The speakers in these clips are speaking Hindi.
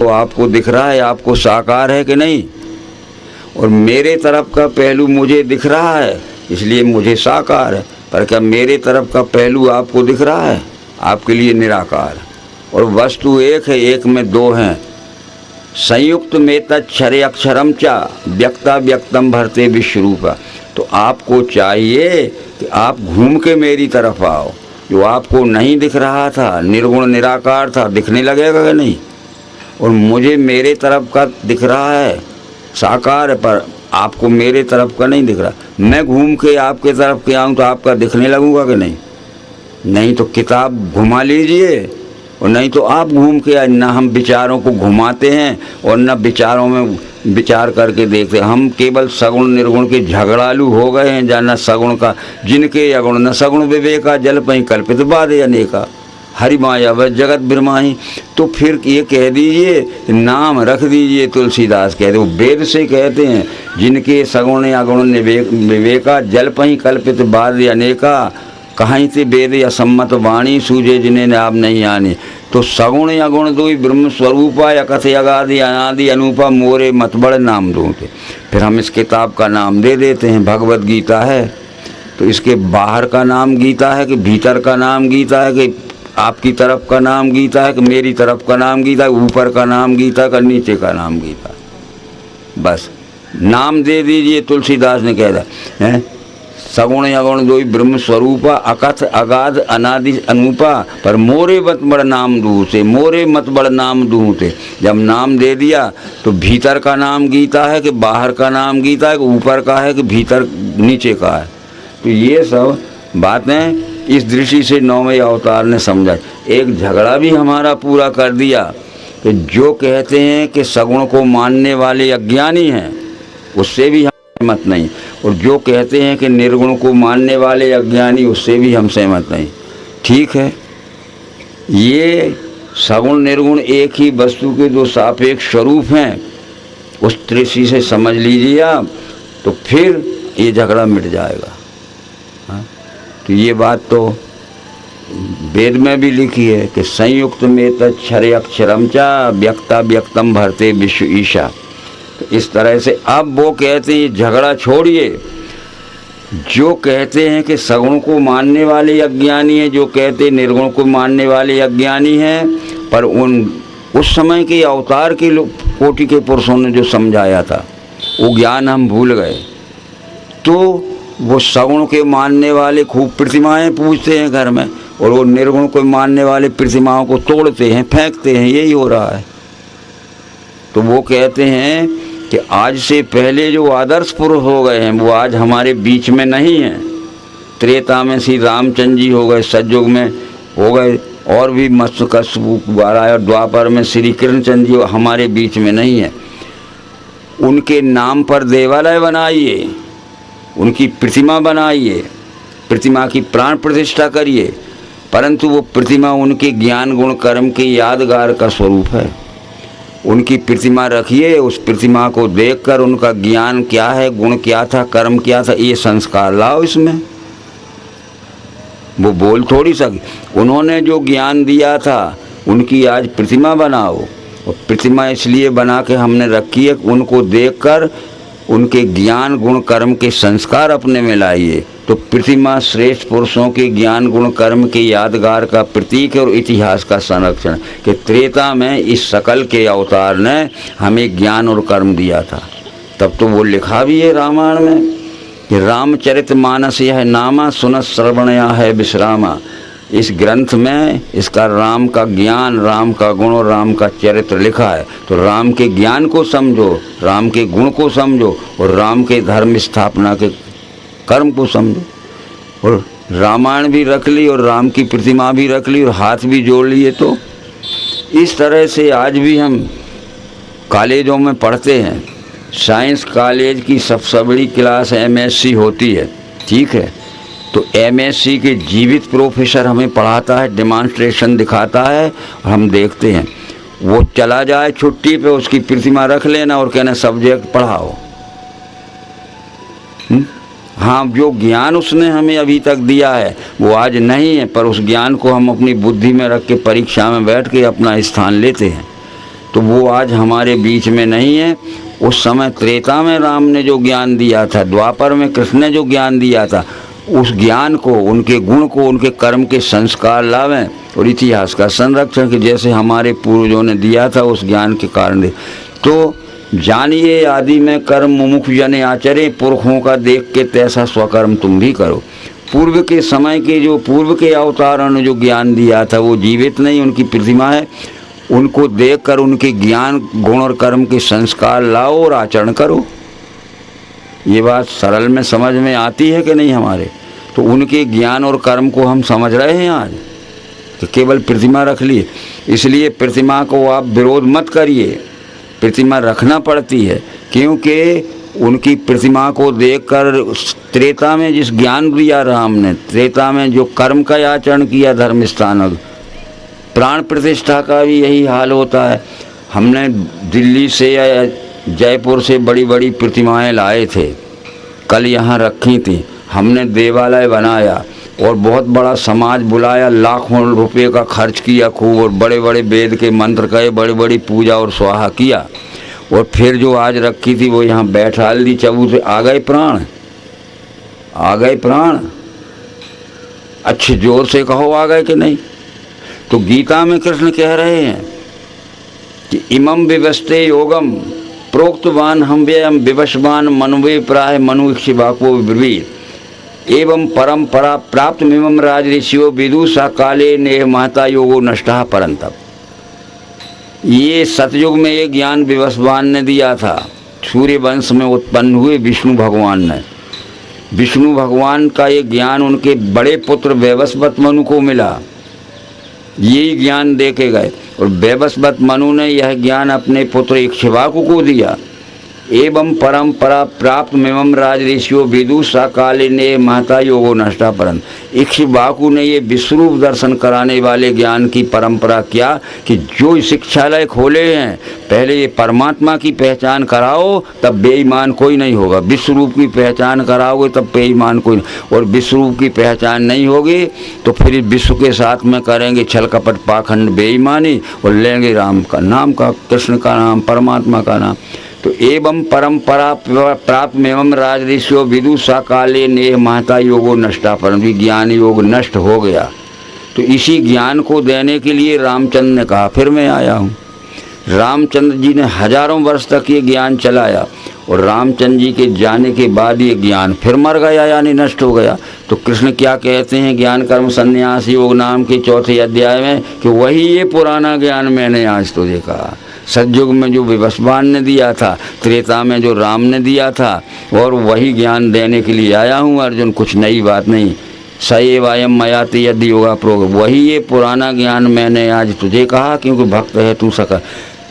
वो आपको दिख रहा है, आपको साकार है कि नहीं? और मेरे तरफ का पहलू मुझे दिख रहा है इसलिए मुझे साकार है, पर क्या मेरे तरफ का पहलू आपको दिख रहा है? आपके लिए निराकार। और वस्तु एक है, एक में दो हैं। संयुक्त में तत्क्षरे अक्षरम चा व्यक्ता व्यक्तम भरते विश्वरूपा। तो आपको चाहिए कि आप घूम के मेरी तरफ आओ। जो आपको नहीं दिख रहा था, निर्गुण निराकार था, दिखने लगेगा कि नहीं? और मुझे मेरे तरफ का दिख रहा है, साकार है, पर आपको मेरे तरफ का नहीं दिख रहा। मैं घूम के आपके तरफ के आऊँ तो आपका दिखने लगूंगा कि नहीं? नहीं तो किताब घुमा लीजिए, और नहीं तो आप घूम के। ना हम विचारों को घुमाते हैं और न विचारों में विचार करके देखते। हम केवल सगुण निर्गुण के झगड़ालू हो गए हैं, जाना सगुण का जिनके अगुण न सगुण विवेका जल पई कल्पित बाधे अनेका हरि माया व जगत बिरमाही। तो फिर ये कह दीजिए, नाम रख दीजिए तुलसीदास कहते, वो वेद से कहते हैं, जिनके सगुण अगुण विवेका जल पई कल्पित बाधे अनेका कहीं से वेद असम्मत वाणी सूझे जिन्हें आप नहीं आने। तो सगुण अगुण दो ब्रह्म स्वरूपा या कथे अगाधि अनादि अनूपा मोरे मतबड़ नाम दूते। फिर हम इस किताब का नाम दे देते हैं भगवत गीता है। तो इसके बाहर का नाम गीता है कि भीतर का नाम गीता है, कि आपकी तरफ का नाम गीता है कि मेरी तरफ का नाम गीता है, ऊपर का नाम गीता का नीचे का नाम गीता? बस नाम दे दीजिए। तुलसीदास ने कह दिया है, सगुण अगुण दो ब्रह्म स्वरूपा अकथ अगाध अनादि अनूपा पर मोरे मत बड़ नाम दूँ से, मोरे मत बड़ नाम दूँ से। जब नाम दे दिया तो भीतर का नाम गीता है कि बाहर का नाम गीता है, कि ऊपर का है कि भीतर नीचे का है? तो ये सब बातें इस दृष्टि से नौवें अवतार ने समझा। एक झगड़ा भी हमारा पूरा कर दिया कि जो कहते हैं कि सगुण को मानने वाले अज्ञानी हैं उससे भी हम सहमत नहीं, और जो कहते हैं कि निर्गुण को मानने वाले अज्ञानी उससे भी हम सहमत नहीं। ठीक है, ये सगुण निर्गुण एक ही वस्तु के दो सापेक्ष स्वरूप हैं, उस दृष्टि से समझ लीजिए आप, तो फिर ये झगड़ा मिट जाएगा। हाँ? तो ये बात तो वेद में भी लिखी है कि संयुक्त में तत्क्षरे अक्षरम चा व्यक्ता व्यक्तम भरते विश्व ईशा। तो इस तरह से अब वो कहते हैं झगड़ा छोड़िए। जो कहते हैं कि सगुण को मानने वाले अज्ञानी हैं, जो कहते हैं निर्गुण को मानने वाले अज्ञानी हैं, पर उस समय के अवतार के कोटि के पुरुषों ने जो समझाया था वो ज्ञान हम भूल गए। तो वो सगुण के मानने वाले खूब प्रतिमाएं पूजते हैं घर में, और वो निर्गुण को मानने वाले प्रतिमाओं को तोड़ते हैं, फेंकते हैं। यही हो रहा है। तो वो कहते हैं कि आज से पहले जो आदर्श पुरुष हो गए हैं वो आज हमारे बीच में नहीं हैं। त्रेता में श्री रामचंद्र जी हो गए, सतयुग में हो गए, और भी मत्स्यकश्यप और द्वापर में श्री कृष्णचंद्र जी हमारे बीच में नहीं है। उनके नाम पर देवालय बनाइए, उनकी प्रतिमा बनाइए, प्रतिमा की प्राण प्रतिष्ठा करिए, परंतु वो प्रतिमा उनके ज्ञान गुण कर्म के यादगार का स्वरूप है। उनकी प्रतिमा रखिए, उस प्रतिमा को देखकर उनका ज्ञान क्या है, गुण क्या था, कर्म क्या था, ये संस्कार लाओ इसमें। वो बोल थोड़ी सके। उन्होंने जो ज्ञान दिया था उनकी आज प्रतिमा बनाओ, और प्रतिमा इसलिए बना के हमने रखी है उनको देखकर उनके ज्ञान गुण कर्म के संस्कार अपने में लाइए। तो प्रतिमा श्रेष्ठ पुरुषों के ज्ञान गुण कर्म के यादगार का प्रतीक है और इतिहास का संरक्षण, कि त्रेता में इस सकल के अवतार ने हमें ज्ञान और कर्म दिया था। तब तो वो लिखा भी है रामायण में कि रामचरित मानस यह नामा सुनत श्रवणया है विश्रामा। इस ग्रंथ में इसका राम का ज्ञान, राम का गुण और राम का चरित्र लिखा है। तो राम के ज्ञान को समझो, राम के गुण को समझो, और राम के धर्म स्थापना के कर्म को समझो। और रामायण भी रख ली और राम की प्रतिमा भी रख ली और हाथ भी जोड़ लिए। तो इस तरह से आज भी हम कॉलेजों में पढ़ते हैं। साइंस कॉलेज की सबसे बड़ी क्लास MSc होती है, ठीक है। तो MSc के जीवित प्रोफेसर हमें पढ़ाता है, डिमॉन्स्ट्रेशन दिखाता है, और हम देखते हैं। वो चला जाए छुट्टी पे, उसकी प्रतिमा रख लेना और कहना सब्जेक्ट पढ़ाओ। हाँ, जो ज्ञान उसने हमें अभी तक दिया है वो आज नहीं है, पर उस ज्ञान को हम अपनी बुद्धि में रख के परीक्षा में बैठ के अपना स्थान लेते हैं। तो वो आज हमारे बीच में नहीं है। उस समय त्रेता में राम ने जो ज्ञान दिया था, द्वापर में कृष्ण ने जो ज्ञान दिया था, उस ज्ञान को, उनके गुण को, उनके कर्म के संस्कार लावें और इतिहास का संरक्षण कि जैसे हमारे पूर्वजों ने दिया था उस ज्ञान के कारण। तो जानिए आदि में कर्म मुमुख जने आचरे, पुरखों का देख के तैसा स्वकर्म तुम भी करो। पूर्व के समय के जो पूर्व के अवतारों ने जो ज्ञान दिया था वो जीवित नहीं, उनकी प्रतिमा है। उनको देखकर उनके ज्ञान, गुण और कर्म के संस्कार लाओ और आचरण करो। ये बात सरल में समझ में आती है कि नहीं हमारे? तो उनके ज्ञान और कर्म को हम समझ रहे हैं आज, तो केवल प्रतिमा रख लिए। इसलिए प्रतिमा को आप विरोध मत करिए, प्रतिमा रखना पड़ती है, क्योंकि उनकी प्रतिमा को देखकर त्रेता में जिस ज्ञान दिया राम ने, त्रेता में जो कर्म का आचरण किया धर्म स्थानक, प्राण प्रतिष्ठा का भी यही हाल होता है। हमने दिल्ली से या जयपुर से बड़ी बड़ी प्रतिमाएं लाए थे, कल यहाँ रखी थी। हमने देवालय बनाया और बहुत बड़ा समाज बुलाया, लाखों रुपए का खर्च किया खूब, और बड़े बड़े वेद के मंत्र कहे, बड़ी बड़ी पूजा और स्वाहा किया। और फिर जो आज रखी थी वो यहाँ बैठाल दी चबूतरे। आ गए प्राण, आ गए प्राण, अच्छे जोर से कहो आ गए कि नहीं। तो गीता में कृष्ण कह रहे हैं कि इमं विवस्ते योगम प्रोक्तवान हम व्ययम विवशवान मनुवे प्राय मनु इक्षिवाको ब्रवीत एवं परंपरा प्राप्त मिमम राज ऋषियो विदुषा काले नेह महता योगो नष्टः परंतप। ये सतयुग में ये ज्ञान विवस्वान ने दिया था। सूर्य वंश में उत्पन्न हुए विष्णु भगवान ने, विष्णु भगवान का ये ज्ञान उनके बड़े पुत्र वैवस्वत मनु को मिला। यही ज्ञान दे के गए और वैवस्वत मनु ने यह ज्ञान अपने पुत्र इक्ष्वाकु को दिया। एवं परंपरा प्राप्त मिमम राज ऋषियो विदुषा काले ने महता योगो नष्टा परंत। इक्ष्वाकु ने ये विश्वरूप दर्शन कराने वाले ज्ञान की परंपरा क्या कि जो शिक्षालय खोले हैं, पहले ये परमात्मा की पहचान कराओ तब बेईमान कोई नहीं होगा। विश्वरूप की पहचान कराओगे तब बेईमान कोई नहीं, और विश्वरूप की पहचान नहीं होगी तो फिर विश्व के साथ में करेंगे छल कपट पाखंड बेईमानी और लेंगे राम का नाम, का कृष्ण का नाम, परमात्मा का नाम। तो एवं परंपरा प्राप्त एवं राज ऋषियो विदुषा काले नेह महता योगो नष्टा परंतु ज्ञान योग नष्ट हो गया। तो इसी ज्ञान को देने के लिए रामचंद्र ने कहा फिर मैं आया हूँ। रामचंद्र जी ने हजारों वर्ष तक ये ज्ञान चलाया और रामचंद्र जी के जाने के बाद ये ज्ञान फिर मर गया यानी नष्ट हो गया। तो कृष्ण क्या कहते हैं ज्ञान कर्म संन्यास योग नाम के 4थे अध्याय में कि वही ये पुराना ज्ञान मैंने आज तुझे कहा। सतयुग में जो विवस्वान ने दिया था, त्रेता में जो राम ने दिया था, और वही ज्ञान देने के लिए आया हूँ अर्जुन, कुछ नई बात नहीं। सएवायम मयाति यदि योगा प्रोग, वही ये पुराना ज्ञान मैंने आज तुझे कहा क्योंकि भक्त है तू सका।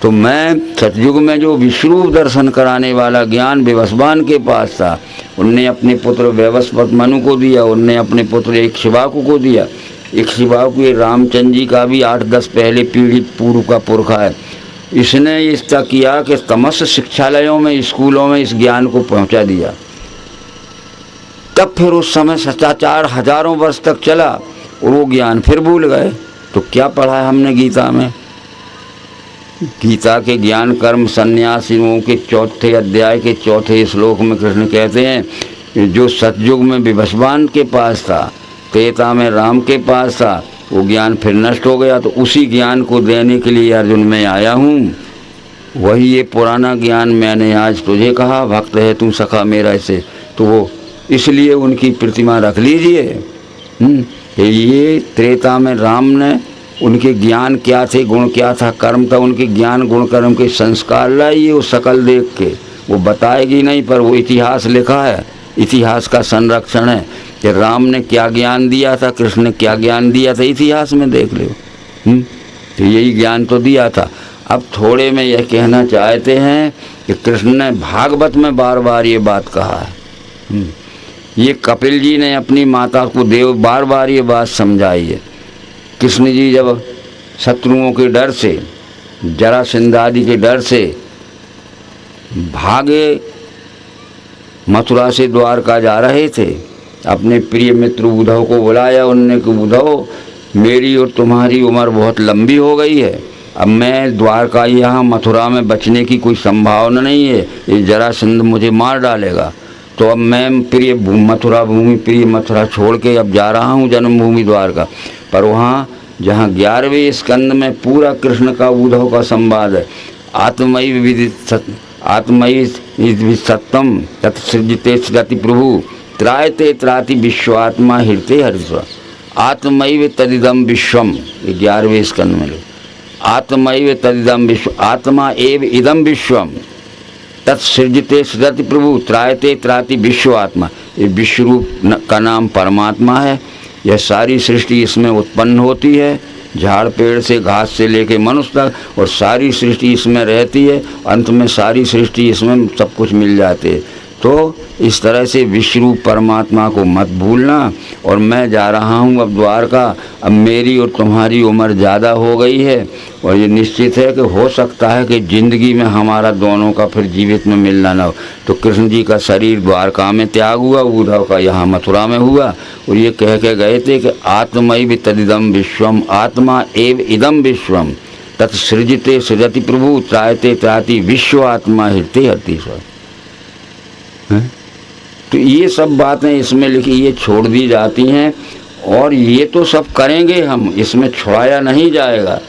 तो मैं सतयुग में जो विश्वरूप दर्शन कराने वाला ज्ञान विवस्वान के पास था, उनने अपने पुत्र वैवस्वत मनु को दिया, उनने अपने पुत्र इक्ष्वाकु को दिया। इक्ष्वाकु ये रामचंद्र जी का भी 8-10 पहले पीढ़ी पूर्व का पुरखा है। इसने इसका किया कि समस्त शिक्षालयों में, स्कूलों में इस ज्ञान को पहुंचा दिया। तब फिर उस समय सच्चाचार हजारों वर्ष तक चला और वो ज्ञान फिर भूल गए। तो क्या पढ़ा है हमने गीता में? गीता के ज्ञान कर्म संन्यास योगों के 4थे अध्याय के 4थे श्लोक में कृष्ण कहते हैं जो सतयुग में विवस्वान के पास था, त्रेता में राम के पास था, वो ज्ञान फिर नष्ट हो गया। तो उसी ज्ञान को देने के लिए अर्जुन मैं आया हूँ। वही ये पुराना ज्ञान मैंने आज तुझे कहा, भक्त है तू सखा मेरा ऐसे। तो वो इसलिए उनकी प्रतिमा रख लीजिए। ये त्रेता में राम ने उनके ज्ञान क्या थे, गुण क्या था, कर्म था, उनके ज्ञान गुण कर्म के संस्कार लाइए। वो शकल देख के वो बताएगी नहीं, पर वो इतिहास लिखा है, इतिहास का संरक्षण है कि राम ने क्या ज्ञान दिया था, कृष्ण ने क्या ज्ञान दिया था, इतिहास में देख लो। तो यही ज्ञान तो दिया था। अब थोड़े में यह कहना चाहते हैं कि कृष्ण ने भागवत में बार बार ये बात कहा है। ये कपिल जी ने अपनी माता को देव बार बार ये बात समझाई है। कृष्ण जी जब शत्रुओं के डर से, जरासंध आदि के डर से भागे, मथुरा से द्वारका जा रहे थे, अपने प्रिय मित्र उद्धव को बुलाया। उनने कि उद्धव मेरी और तुम्हारी उम्र बहुत लंबी हो गई है अब मैं द्वारका यहाँ मथुरा में बचने की कोई संभावना नहीं है, ये जरासंध मुझे मार डालेगा। तो अब मैं प्रिय मथुरा भूमि, प्रिय मथुरा छोड़ के अब जा रहा हूँ जन्मभूमि द्वारका। पर वहाँ जहाँ 11वें स्कंद में पूरा कृष्ण का उद्धव का संवाद है, आत्मयि सत्यम तत्सृजते सृजति प्रभु त्रायते त्राति विश्वात्मा हृते हरिस्व आत्मैव तदिदम विश्वम, ये 11वें स्कंद में आत्मैव तदिदम विश्व, आत्मा एव इदम विश्वम तत्सृजते सृजति प्रभु त्रायते त्राति विश्व आत्मा। ये विश्व रूप का नाम परमात्मा है। यह सारी सृष्टि इसमें उत्पन्न होती है, झाड़ पेड़ से घास से लेके मनुष्य तक, और सारी सृष्टि इसमें रहती है। अंत में सारी सृष्टि इसमें सब कुछ मिल जाते है। तो इस तरह से विश्वरूप परमात्मा को मत भूलना। और मैं जा रहा हूँ अब द्वारका। अब मेरी और तुम्हारी उम्र ज़्यादा हो गई है, और ये निश्चित है कि हो सकता है कि ज़िंदगी में हमारा दोनों का फिर जीवित में मिलना न हो। तो कृष्ण जी का शरीर द्वारका में त्याग हुआ, उद्धव का यहाँ मथुरा में हुआ, और ये कह के गए थे कि आत्मैव तदिदम विश्वम, आत्मा एव इदम विश्वम तत्सृजते सृजति प्रभु त्रायते त्राति विश्व आत्मा हृते हरिस्व। तो ये सब बातें इसमें लिखी, ये छोड़ दी जाती हैं, और ये तो सब करेंगे हम, इसमें छुड़ाया नहीं जाएगा।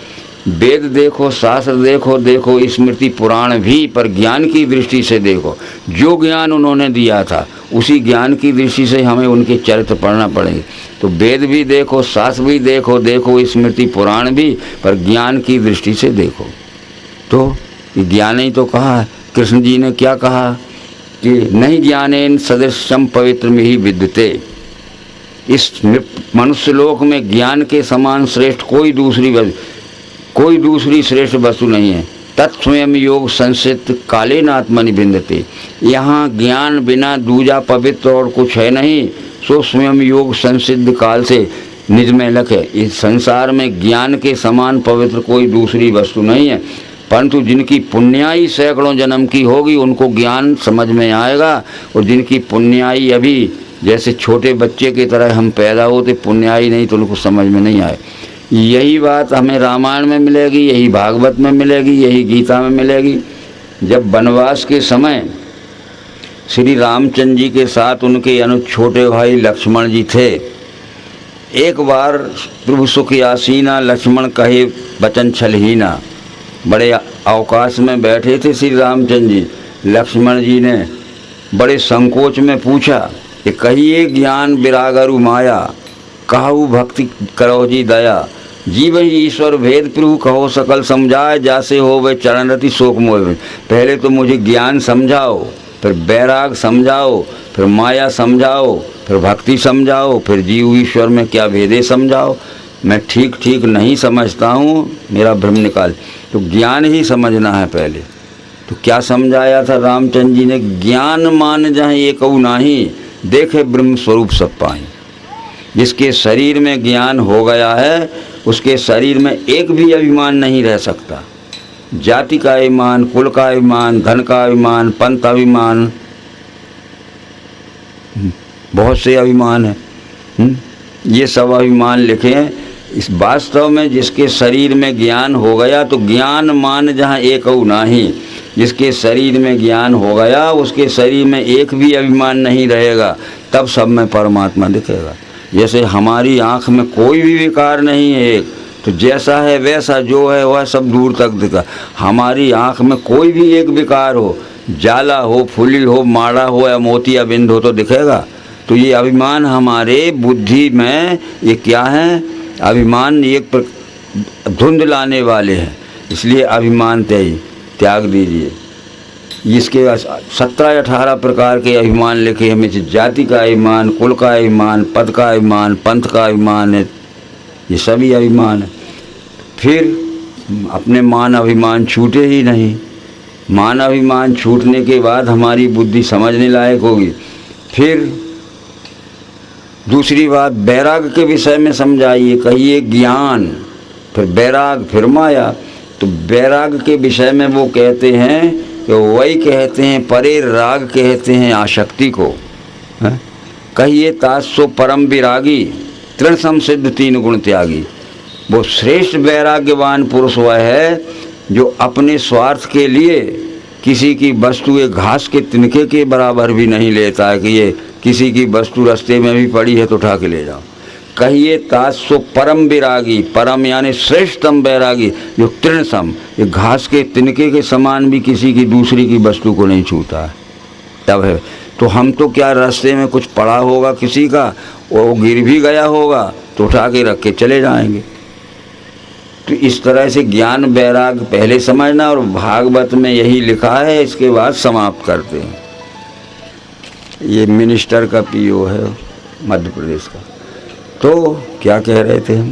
वेद देखो, शास्त्र देखो, देखो स्मृति पुराण भी, पर ज्ञान की दृष्टि से देखो। जो ज्ञान उन्होंने दिया था उसी ज्ञान की दृष्टि से हमें उनके चरित्र पढ़ना पड़ेंगे। तो वेद भी देखो, शास्त्र भी देखो, देखो स्मृति पुराण भी, पर ज्ञान की दृष्टि से देखो। तो ज्ञान ही तो कहा है, कृष्ण जी ने क्या कहा कि नहीं ज्ञानेन सदृशम पवित्र में ही विद्यते। इस मनुष्य लोक में ज्ञान के समान श्रेष्ठ कोई दूसरी श्रेष्ठ वस्तु नहीं है। तत्स्वयं योग संसित कालेन आत्मनि विन्दते। यहाँ ज्ञान बिना दूजा पवित्र और कुछ है नहीं, सो स्वयं योग संसिद्ध काल से निज में लख है। इस संसार में ज्ञान के समान पवित्र कोई दूसरी वस्तु नहीं है, परंतु जिनकी पुण्याई सैकड़ों जन्म की होगी उनको ज्ञान समझ में आएगा। और जिनकी पुण्याई अभी जैसे छोटे बच्चे की तरह हम पैदा होते, पुण्याई नहीं तो उनको समझ में नहीं आए। यही बात हमें रामायण में मिलेगी, यही भागवत में मिलेगी, यही गीता में मिलेगी। जब वनवास के समय श्री रामचंद्र जी के साथ उनके छोटे भाई लक्ष्मण जी थे, एक बार प्रभु सुख आसीना लक्ष्मण कहे बचन छलहीना। बड़े अवकाश में बैठे थे श्री रामचंद्र जी। लक्ष्मण जी ने बड़े संकोच में पूछा कि कहिए ज्ञान विरागरु माया, कहु भक्ति करो जी दया, जीवन ईश्वर भेद प्रभु कहो सकल समझाए, जासे हो वे चरण रति शोक मोह। पहले तो मुझे ज्ञान समझाओ, फिर वैराग समझाओ, फिर माया समझाओ, फिर भक्ति समझाओ, फिर जीव ईश्वर में क्या भेदे समझाओ। मैं ठीक ठीक नहीं समझता हूँ, मेरा भ्रम निकाल। तो ज्ञान ही समझना है पहले। तो क्या समझाया था रामचंद्र जी ने? ज्ञान मान जहाँ एक नाही, देखे ब्रह्म स्वरूप सब पाई। जिसके शरीर में ज्ञान हो गया है उसके शरीर में एक भी अभिमान नहीं रह सकता। जाति का अभिमान, कुल का अभिमान, धन का अभिमान, पंथ अभिमान, बहुत से अभिमान है। ये सब अभिमान लिखे हैं। इस वास्तव में जिसके शरीर में ज्ञान हो गया, तो ज्ञान मान जहाँ एक नाही, जिसके शरीर में ज्ञान हो गया उसके शरीर में एक भी अभिमान नहीं रहेगा, तब सब में परमात्मा दिखेगा। जैसे हमारी आँख में कोई भी विकार नहीं है, एक तो जैसा है वैसा जो है वह सब दूर तक दिखा। हमारी आँख में कोई भी एक विकार हो, जाला हो, फुली हो, माड़ा हो या मोतिया बिंद हो, तो दिखेगा। तो ये अभिमान हमारे बुद्धि में ये क्या है? अभिमान एक धुंध लाने वाले हैं। इसलिए अभिमान त्याग दीजिए। इसके 17-18 प्रकार के अभिमान लिखे हमें से। जाति का अभिमान, कुल का अभिमान, पद का अभिमान, पंथ का अभिमान है, ये सभी अभिमान है। फिर अपने मान अभिमान छूटे ही नहीं। मान अभिमान छूटने के बाद हमारी बुद्धि समझने लायक होगी। फिर दूसरी बात वैराग के विषय में समझाइए, कहिए ज्ञान, फिर वैराग, फिर माया। तो वैराग के विषय में वो कहते हैं कि वही कहते हैं परे राग कहते हैं आसक्ति को। कहिए तासो परम विरागी, तृण संसिद्ध 3 गुण त्यागी। वो श्रेष्ठ वैराग्यवान पुरुष वह है जो अपने स्वार्थ के लिए किसी की वस्तु एक घास के तिनके के बराबर भी नहीं लेता है कि ये किसी की वस्तु रास्ते में भी पड़ी है तो उठा के ले जाओ। कहिए तासो परम विरागी, परम यानी श्रेष्ठतम वैरागी, जो तृण सम, ये घास के तिनके के समान भी किसी की दूसरी की वस्तु को नहीं छूता है, तब है। तो हम तो क्या रास्ते में कुछ पड़ा होगा किसी का, वो गिर भी गया होगा तो उठा के रख के चले जाएंगे। तो इस तरह से ज्ञान वैराग पहले समझना, और भागवत में यही लिखा है, इसके बाद समाप्त करते हैं। ये मिनिस्टर का पीओ है मध्य प्रदेश का। तो क्या कह रहे थे हम?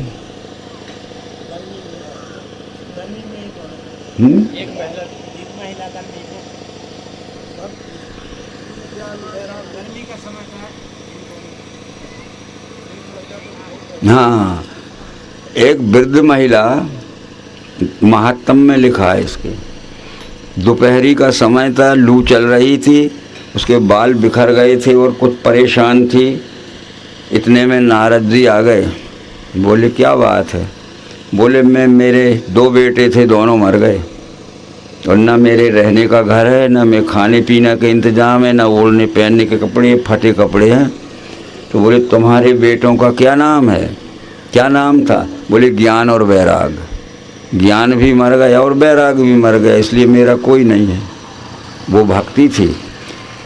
हाँ, एक वृद्ध महिला, महात्म में लिखा है इसके, दोपहरी का समय था, लू चल रही थी, उसके बाल बिखर गए थे और कुछ परेशान थी। इतने में नारद जी आ गए। बोले क्या बात है? बोले मेरे 2 बेटे थे, दोनों मर गए, और ना मेरे रहने का घर है, ना मैं खाने पीने का इंतजाम है, ना ओढ़ने पहनने के कपड़े, फटे कपड़े हैं। तो बोले तुम्हारे बेटों का क्या नाम है? क्या नाम था? बोले ज्ञान और वैराग। ज्ञान भी मर गया और वैराग भी मर गया, इसलिए मेरा कोई नहीं है। वो भक्ति थी।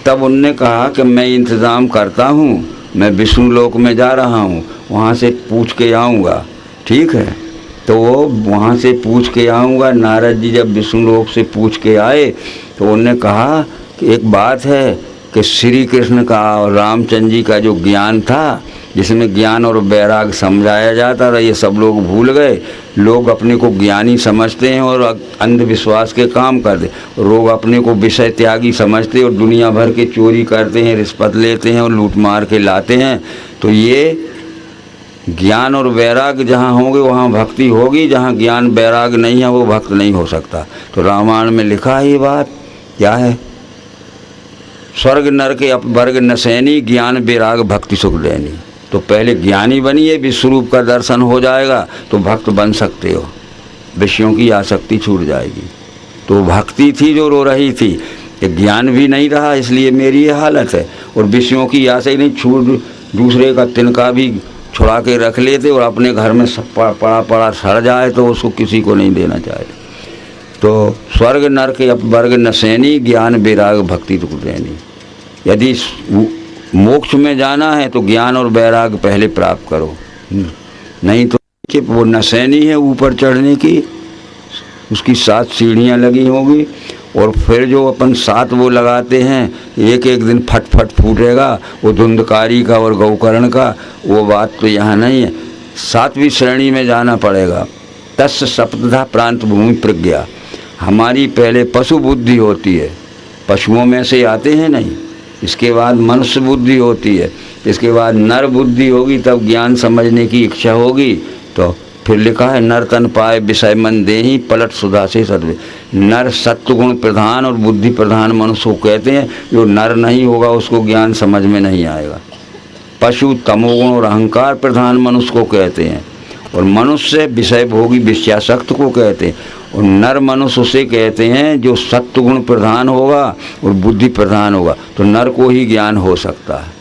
तब उनने कहा कि मैं इंतज़ाम करता हूँ, मैं विष्णु लोक में जा रहा हूँ, वहाँ से पूछ के आऊँगा। ठीक है, तो वो वहाँ से पूछ के आऊँगा। नारद जी जब विष्णु लोक से पूछ के आए तो उन्होंने कहा कि एक बात है कि श्री कृष्ण का और रामचंद्र जी का जो ज्ञान था, जिसमें ज्ञान और वैराग समझाया जाता था, ये सब लोग भूल गए। लोग अपने को ज्ञानी समझते हैं और अंधविश्वास के काम करते, लोग अपने को विषय त्यागी समझते और दुनिया भर के चोरी करते हैं, रिश्वत लेते हैं और लूट मार के लाते हैं। तो ये ज्ञान और वैराग जहाँ होंगे वहाँ भक्ति होगी, जहाँ ज्ञान वैराग नहीं है वो भक्त नहीं हो सकता। तो रामायण में लिखा है ये बात। क्या है? स्वर्ग नर के अपवर्ग नसैनी, ज्ञान वैराग भक्ति सुख देनी। तो पहले ज्ञानी बनिए, विश्वरूप का दर्शन हो जाएगा तो भक्त बन सकते हो, विषयों की आसक्ति छूट जाएगी। तो भक्ति थी जो रो रही थी कि ज्ञान भी नहीं रहा, इसलिए मेरी ये हालत है, और विषयों की आसक्ति नहीं छूट, दूसरे का तिनका भी छुड़ा के रख लेते और अपने घर में पड़ा पड़ा सड़ जाए तो उसको किसी को नहीं देना चाहिए। तो स्वर्ग नर के अपवर्ग नसैनी, ज्ञान वैराग भक्ति तो देनी। यदि मोक्ष में जाना है तो ज्ञान और वैराग पहले प्राप्त करो, नहीं तो वो नसैनी है ऊपर चढ़ने की, उसकी 7 सीढ़ियाँ लगी होंगी, और फिर जो अपन 7 वो लगाते हैं, एक एक दिन फट फट फूटेगा, वो धुंधकारी का और गौकर्ण का। वो बात तो यहाँ नहीं है, 7वीं श्रेणी में जाना पड़ेगा। तस् सप्तधा प्रांत भूमि प्रज्ञा। हमारी पहले पशु बुद्धि होती है, पशुओं में से आते हैं नहीं। इसके बाद मनुष्य बुद्धि होती है, इसके बाद नर बुद्धि होगी, तब ज्ञान समझने की इच्छा होगी। तो फिर लिखा है नर तन पाए विषय मन देहि, पलट सुधा से सद्वे। नर सत्वगुण प्रधान और बुद्धि प्रधान मनुष्य को कहते हैं। जो नर नहीं होगा उसको ज्ञान समझ में नहीं आएगा। पशु तमोगुण और अहंकार प्रधान मनुष्य को कहते हैं, और मनुष्य विषय भोगी विषयासक्त को कहते हैं। और नर मनुष्य उसे कहते हैं जो सत्वगुण प्रधान होगा और बुद्धि प्रधान होगा, तो नर को ही ज्ञान हो सकता है।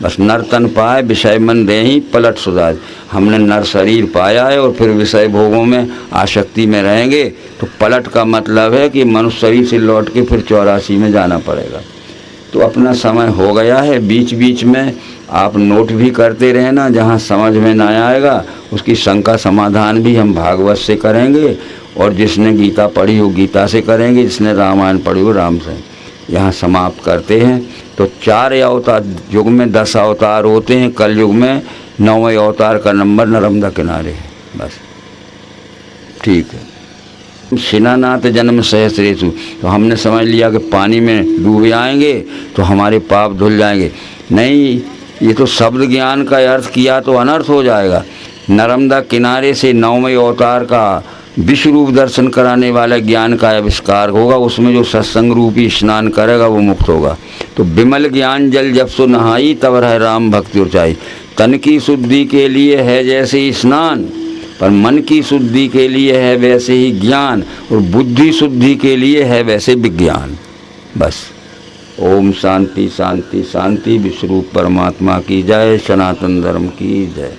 बस नर तन पाए विषय मन देहि, पलट सुधार। हमने नर शरीर पाया है और फिर विषय भोगों में आसक्ति में रहेंगे, तो पलट का मतलब है कि मनुष्य शरीर से लौट के फिर 84 में जाना पड़ेगा। तो अपना समय हो गया है, बीच बीच में आप नोट भी करते रहना, जहाँ समझ में ना आएगा उसकी शंका समाधान भी हम भागवत से करेंगे, और जिसने गीता पढ़ी हो गीता से करेंगे, जिसने रामायण पढ़ी हो राम से। यहाँ समाप्त करते हैं। तो 4 अवतार, युग में 10 अवतार होते हैं, कल युग में 9वें अवतार का नंबर नर्मदा किनारे है। बस ठीक है। शिनानाथ जन्म सहस्रेषु, तो हमने समझ लिया कि पानी में डूब जाएंगे तो हमारे पाप धुल जाएंगे। नहीं, ये तो शब्द ज्ञान का अर्थ किया तो अनर्थ हो जाएगा। नर्मदा किनारे से 9वें अवतार का विश्व रूप दर्शन कराने वाला ज्ञान का आविष्कार होगा। उसमें जो सत्संग रूपी स्नान करेगा वो मुक्त होगा। तो विमल ज्ञान जल जब सो नहाई, तब रह राम भक्ति ऊंचाई। तन की शुद्धि के लिए है जैसे स्नान, पर मन की शुद्धि के लिए है वैसे ही ज्ञान, और बुद्धि शुद्धि के लिए है वैसे विज्ञान। बस। ओम शांति शांति शांति। विश्वरूप परमात्मा की जय, सनातन धर्म की जय।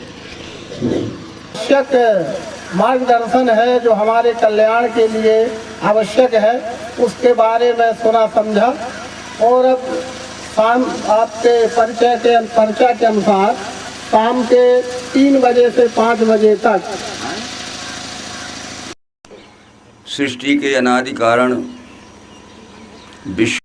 आवश्यक मार्गदर्शन है जो हमारे कल्याण के लिए आवश्यक है, उसके बारे में सुना समझा। और अब शाम आपके परिचय के अनुसार शाम के 3 बजे से 5 बजे तक सृष्टि के अनादि कारण विश्व